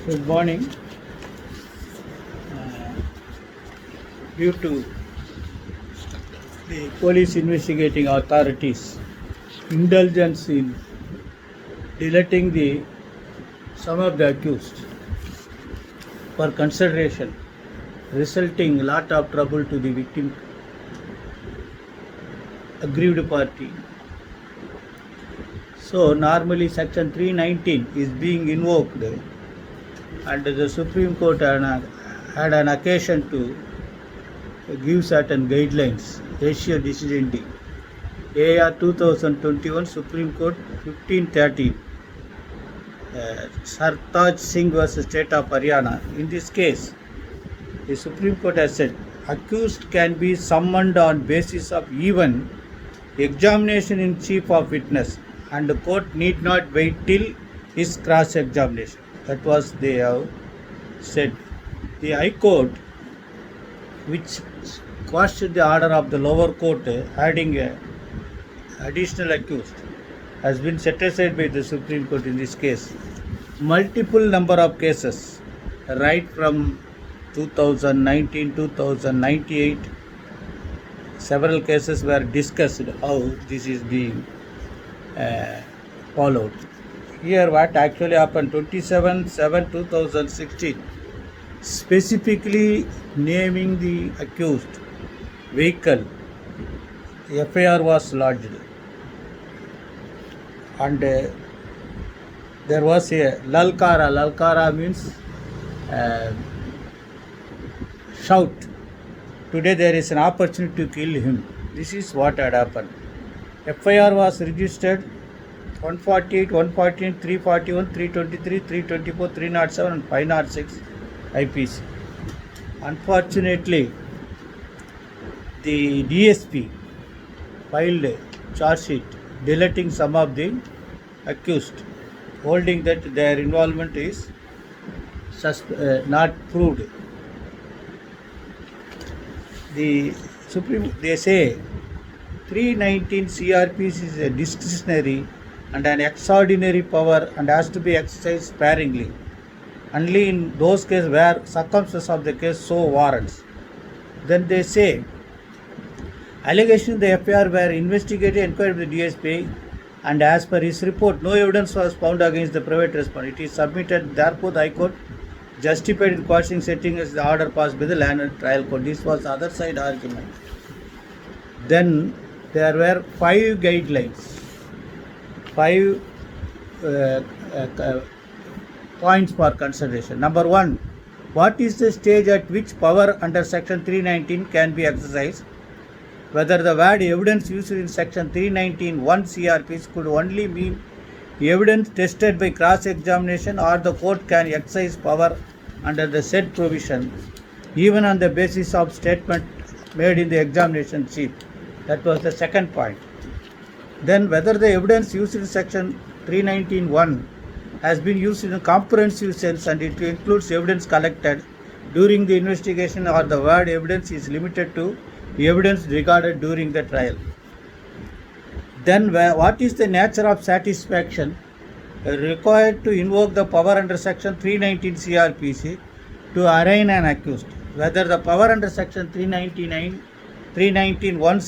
Good morning. Due to the police investigating authorities' indulgence in deleting some of the accused for consideration, resulting lot of trouble to the victim aggrieved party. So normally Section 319 is being invoked, and the Supreme Court had an occasion to give certain guidelines. Ratio decision D. AR 2021 Supreme Court 1530. Sartaj Singh vs. State of Haryana. In this case, the Supreme Court has said accused can be summoned on basis of even examination in chief of witness, and the court need not wait till his cross-examination. That was they have said. The High Court, which quashed the order of the lower court adding additional accused, has been set aside by the Supreme Court in this case. Multiple number of cases, right from 2019, 2098, several cases were discussed how this is being followed. Here what actually happened, 27/7/2016, specifically naming the accused vehicle, FIR was lodged, and there was a lalkara means shout, today there is an opportunity to kill him. This is what had happened. FIR was registered 148, 114, 341, 323, 324, 307 and 506 IPC. Unfortunately, the DSP filed a charge sheet deleting some of the accused, holding that their involvement is not proved. The Supreme, they say 319 CRPC is a discretionary and an extraordinary power and has to be exercised sparingly, only in those cases where circumstances of the case so warrants. Then they say allegations in the FIR were investigated, inquired by the DSP, and as per his report, no evidence was found against the private respondent. It is submitted, therefore the High Court justified in quashing setting as the order passed by the Land and Trial Court. This was the other side argument. Then there were 5 guidelines, 5 points for consideration. Number 1, what is the stage at which power under Section 319 can be exercised? Whether the word evidence used in Section 319(1) CRPC could only mean evidence tested by cross-examination, or the court can exercise power under the said provision even on the basis of statement made in the examination sheet. That was the second point. Then whether the evidence used in Section 319(1) has been used in a comprehensive sense and it includes evidence collected during the investigation, or the word evidence is limited to evidence regarded during the trial. Then what is the nature of satisfaction required to invoke the power under Section 319 CRPC to arraign an accused? Whether the power under Section 319(1)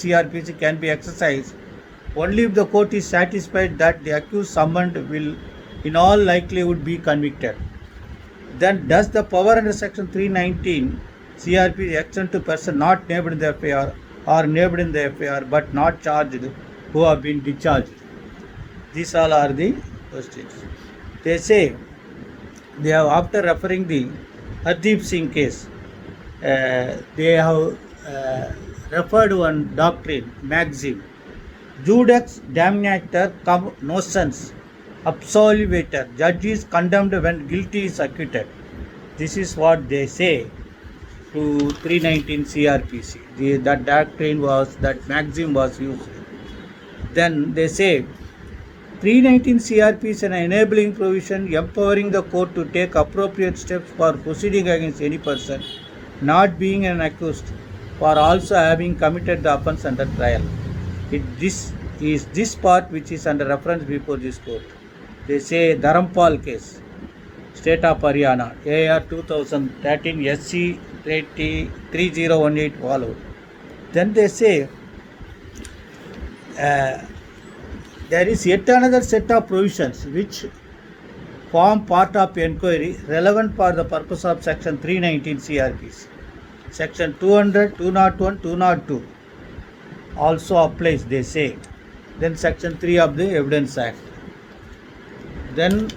CRPC can be exercised only if the court is satisfied that the accused summoned will in all likelihood be convicted. Then does the power under Section 319 CRPC extend to person not named in the FIR or named in the FIR but not charged who have been discharged? These all are the questions. They say they have, after referring the Hardeep Singh case, they have referred one doctrine, maxim, judex damnator cum nocens absolvator, judge is condemned when guilty is acquitted. This is what they say to 319 CRPC. That doctrine was, that maxim was used. Then they say 319 CRPC is an enabling provision empowering the court to take appropriate steps for proceeding against any person not being an accused for also having committed the offence under trial. This is this part which is under reference before this court. They say Dharampal case. State of Haryana, AR 2013 SC 3018 followed. Then they say there is yet another set of provisions which form part of enquiry relevant for the purpose of section 319 CRPs. Section 200, 201, 202 also applies, they say. Then section 3 of the Evidence Act. Then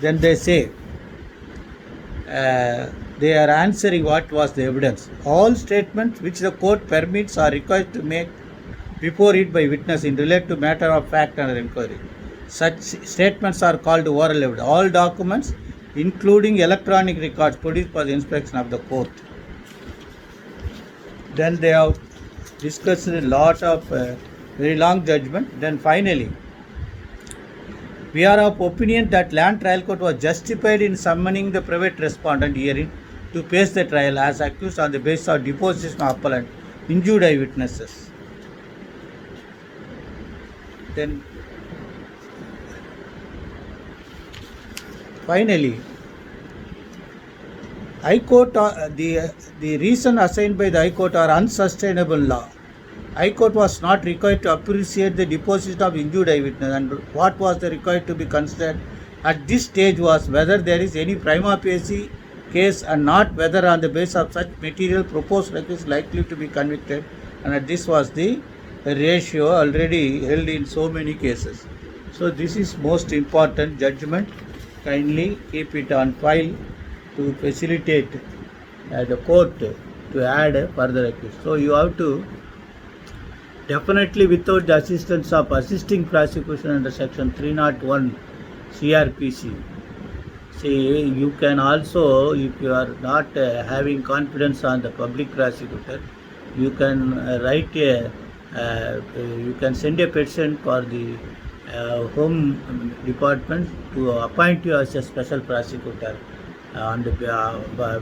they say they are answering what was the evidence. All statements which the court permits or requires to make before it by witness in relate to matter of fact under inquiry. Such statements are called oral evidence. All documents, including electronic records, produced for the inspection of the court. Then they have discussed a lot of very long judgment. Then finally, we are of opinion that Land Trial Court was justified in summoning the private respondent hearing to face the trial as accused on the basis of deposition of appellant, injured eyewitnesses. Then finally, High Court, the reason assigned by the High Court are unsustainable law. High Court was not required to appreciate the deposition of injured eyewitness, and what was the required to be considered at this stage was whether there is any prima facie case and not whether on the basis of such material proposed is likely to be convicted, and this was the ratio already held in so many cases. So this is most important judgment. Kindly keep it on file to facilitate the court to add further accused. So you have to definitely, without the assistance of assisting prosecution under section 301 CRPC. See, you can also, if you are not having confidence on the public prosecutor, you can write you can send a petition for the Home Department to appoint you as a special prosecutor on the,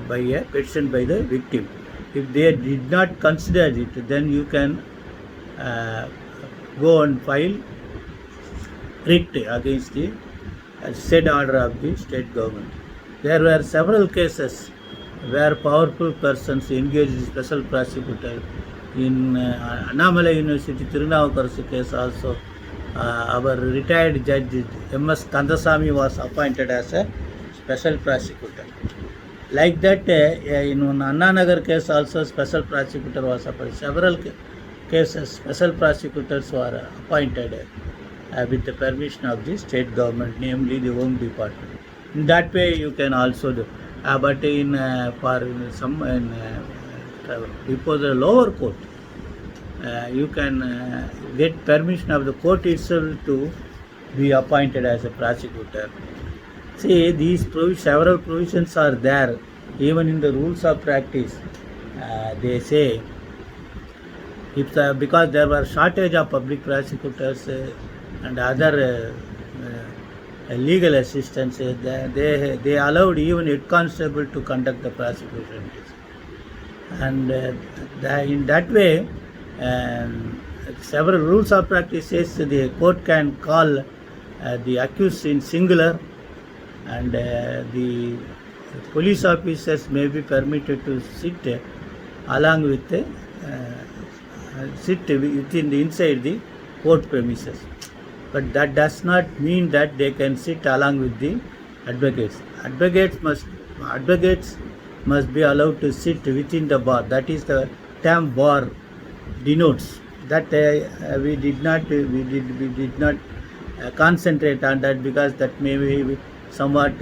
by a petition by the victim. If they did not consider it, then you can go and file writ against the said order of the state government. There were several cases where powerful persons engaged the special prosecutor. In Annamalai University Tirunavakkarasu case also, our retired judge M.S. Kandasamy was appointed as a special prosecutor. Like that, in Annanagar case also special prosecutor was appointed. Several cases special prosecutors were appointed with the permission of the state government, namely the Home Department. In that way you can also do. But in for some before the lower court, you can get permission of the court itself to be appointed as a prosecutor. See, these several provisions are there. Even in the rules of practice, they say if because there were shortage of public prosecutors and other legal assistants, they allowed even head constable to conduct the prosecution. And in that way, several rules of practice says the court can call the accused in singular, and the police officers may be permitted to sit along with the inside the court premises. But that does not mean that they can sit along with the advocates. Advocates must be allowed to sit within the bar. That is the term bar denotes. That we did not concentrate on that because that may be somewhat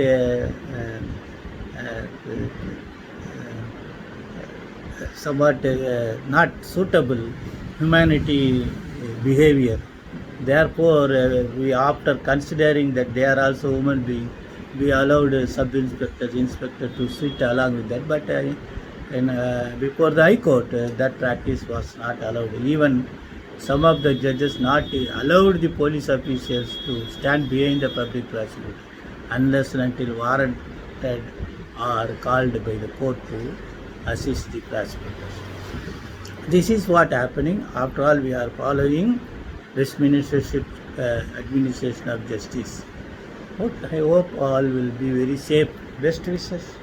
not suitable humanity behavior. Therefore, we, after considering that they are also human beings, we allowed sub-inspectors, inspector to sit along with that. But before the High Court, that practice was not allowed. Even some of the judges not allowed the police officials to stand behind the public prosecutor unless and until warranted or called by the court to assist the prosecutors. This is what happening. After all, we are following Westminster Administration of Justice. I hope all will be very safe. Best wishes.